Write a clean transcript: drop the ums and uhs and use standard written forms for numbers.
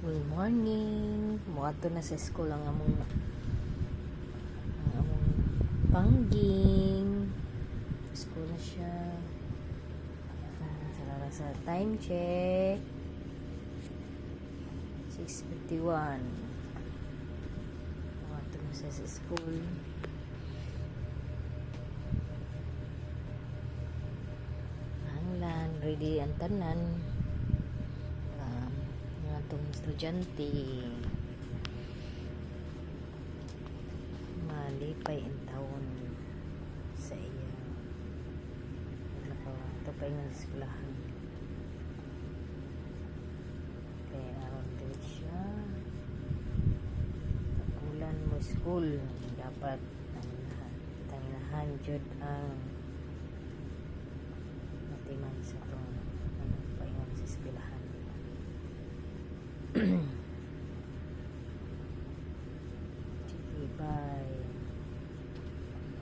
Good morning. Muadto na sa school ang among pangging. School na siya. Sara sa time check. 6:51. Muadto na siya sa school. Hanglan, ready ang tanan. Itong estudyante malipay ang taon sa iya ito pa yung eskwelahan kaya aron din siya tagulan mo school dapat tanginahan jud ang matiman sa itong ano pa yung sa eskwelahan